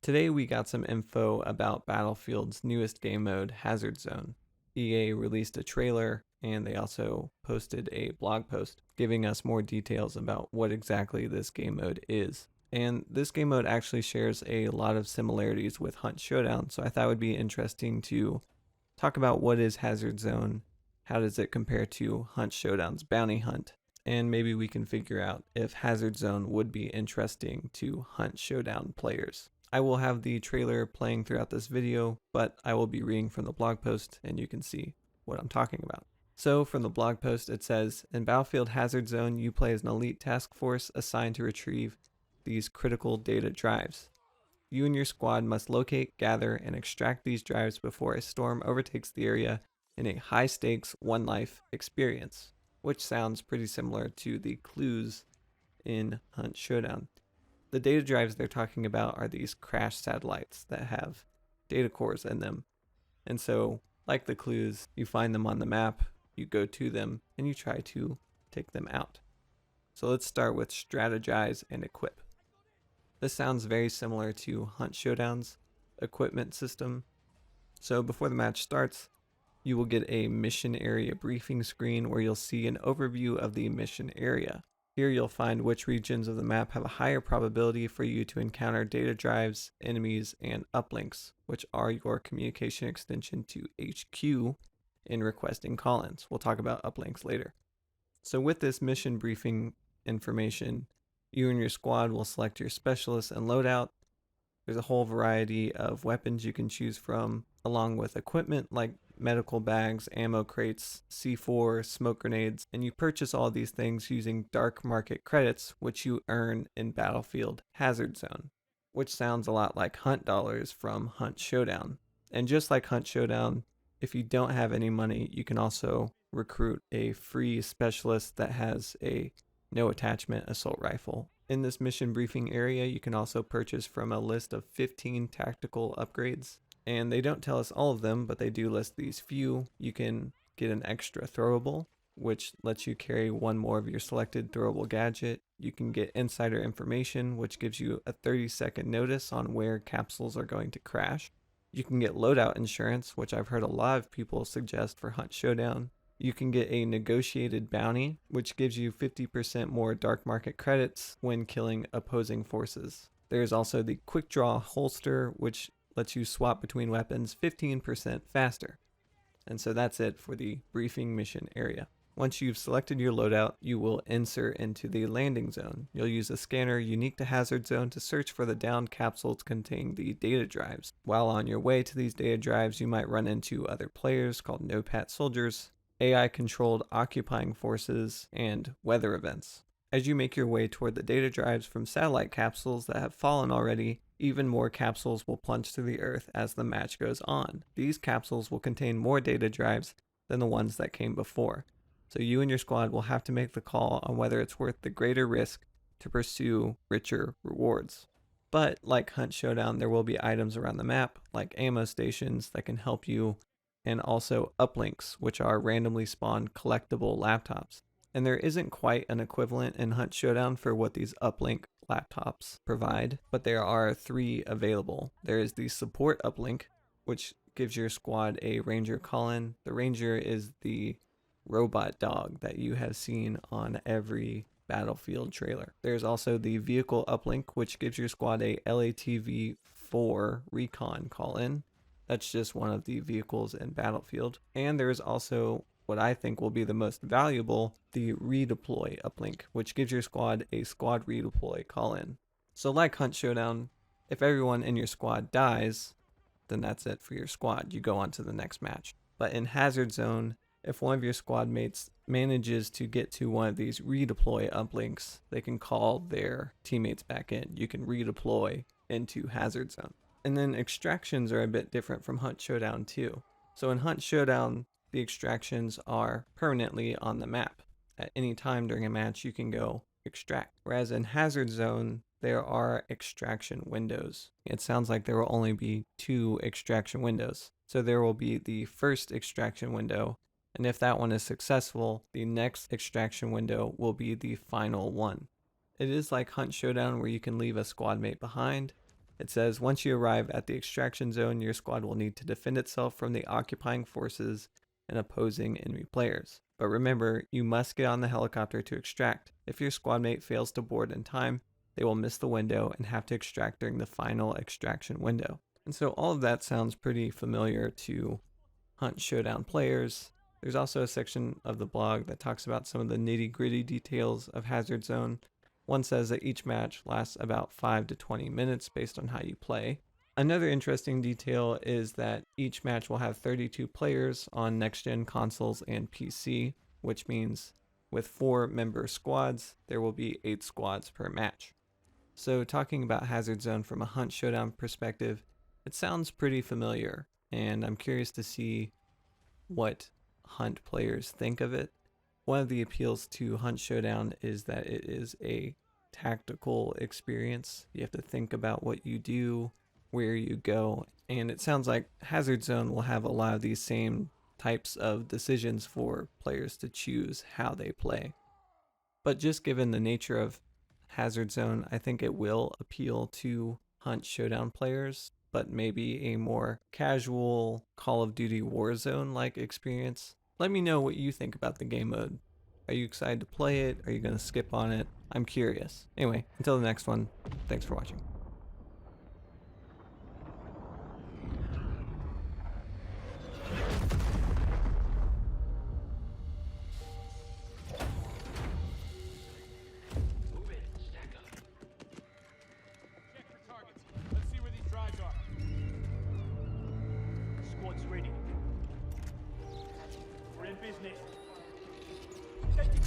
Today we got some info about Battlefield's newest game mode, Hazard Zone. EA released a trailer and they also posted a blog post giving us more details about what exactly this game mode is. And this game mode actually shares a lot of similarities with Hunt Showdown, so I thought it would be interesting to talk about what is Hazard Zone, how does it compare to Hunt Showdown's Bounty Hunt, and maybe we can figure out if Hazard Zone would be interesting to Hunt Showdown players. I will have the trailer playing throughout this video, but I will be reading from the blog post and you can see what I'm talking about. So from the blog post it says, in Battlefield Hazard Zone you play as an elite task force assigned to retrieve these critical data drives. You and your squad must locate, gather, and extract these drives before a storm overtakes the area in a high-stakes, one-life experience, which sounds pretty similar to the clues in Hunt Showdown. The data drives they're talking about are these crash satellites that have data cores in them. And so, like the clues, you find them on the map, you go to them, and you try to take them out. So let's start with strategize and equip. This sounds very similar to Hunt Showdown's equipment system. So before the match starts, you will get a mission area briefing screen where you'll see an overview of the mission area. Here you'll find which regions of the map have a higher probability for you to encounter data drives, enemies, and uplinks, which are your communication extension to HQ in requesting call-ins. We'll talk about uplinks later. So with this mission briefing information, you and your squad will select your specialist and loadout. There's a whole variety of weapons you can choose from, along with equipment like medical bags, ammo crates, C4, smoke grenades, and you purchase all these things using dark market credits, which you earn in Battlefield Hazard Zone, which sounds a lot like Hunt dollars from Hunt Showdown. And just like Hunt Showdown, if you don't have any money, you can also recruit a free specialist that has a no attachment assault rifle. In this mission briefing area, you can also purchase from a list of 15 tactical upgrades. And they don't tell us all of them, but they do list these few. You can get an extra throwable, which lets you carry one more of your selected throwable gadget. You can get insider information, which gives you a 30-second notice on where capsules are going to crash. You can get loadout insurance, which I've heard a lot of people suggest for Hunt Showdown. You can get a negotiated bounty, which gives you 50% more dark market credits when killing opposing forces. There's also the quick draw holster, which lets you swap between weapons 15% faster. And so that's it for the briefing mission area. Once you've selected your loadout, you will insert into the landing zone. You'll use a scanner unique to Hazard Zone to search for the downed capsules containing the data drives. While on your way to these data drives, you might run into other players called no-pat soldiers, AI-controlled occupying forces, and weather events. As you make your way toward the data drives from satellite capsules that have fallen already, even more capsules will plunge to the earth as the match goes on. These capsules will contain more data drives than the ones that came before, so you and your squad will have to make the call on whether it's worth the greater risk to pursue richer rewards. But like Hunt Showdown, there will be items around the map, like ammo stations that can help you, and also uplinks, which are randomly spawned collectible laptops. And there isn't quite an equivalent in Hunt Showdown for what these uplink laptops provide, but there are 3 available. There is the support uplink, which gives your squad a ranger call-in. The ranger is the robot dog that you have seen on every Battlefield trailer. There's also the vehicle uplink, which gives your squad a LATV-4 recon call-in. That's just one of the vehicles in Battlefield. And there is also what I think will be the most valuable, the redeploy uplink, which gives your squad a squad redeploy call-in. So like Hunt Showdown, if everyone in your squad dies, then that's it for your squad. You go on to the next match. But in Hazard Zone, if one of your squad mates manages to get to one of these redeploy uplinks, they can call their teammates back in. You can redeploy into Hazard Zone. And then extractions are a bit different from Hunt Showdown too. So in Hunt Showdown, the extractions are permanently on the map. At any time during a match, you can go extract. Whereas in Hazard Zone, there are extraction windows. It sounds like there will only be 2 extraction windows. So there will be the first extraction window, and if that one is successful, the next extraction window will be the final one. It is like Hunt Showdown where you can leave a squad mate behind. It says, once you arrive at the extraction zone, your squad will need to defend itself from the occupying forces and opposing enemy players. But remember, you must get on the helicopter to extract. If your squad mate fails to board in time, they will miss the window and have to extract during the final extraction window. And so all of that sounds pretty familiar to Hunt Showdown players. There's also a section of the blog that talks about some of the nitty-gritty details of Hazard Zone. One says that each match lasts about 5 to 20 minutes based on how you play. Another interesting detail is that each match will have 32 players on next-gen consoles and PC, which means with 4-member squads, there will be 8 squads per match. So talking about Hazard Zone from a Hunt Showdown perspective, it sounds pretty familiar, and I'm curious to see what Hunt players think of it. One of the appeals to Hunt Showdown is that it is a tactical experience. You have to think about what you do, where you go, and it sounds like Hazard Zone will have a lot of these same types of decisions for players to choose how they play. But just given the nature of Hazard Zone, I think it will appeal to Hunt Showdown players, but maybe a more casual Call of Duty Warzone-like experience. Let me know what you think about the game mode. Are you excited to play it? Are you going to skip on it? I'm curious. Anyway, until the next one, thanks for watching. Squad's ready. We're in business. Take your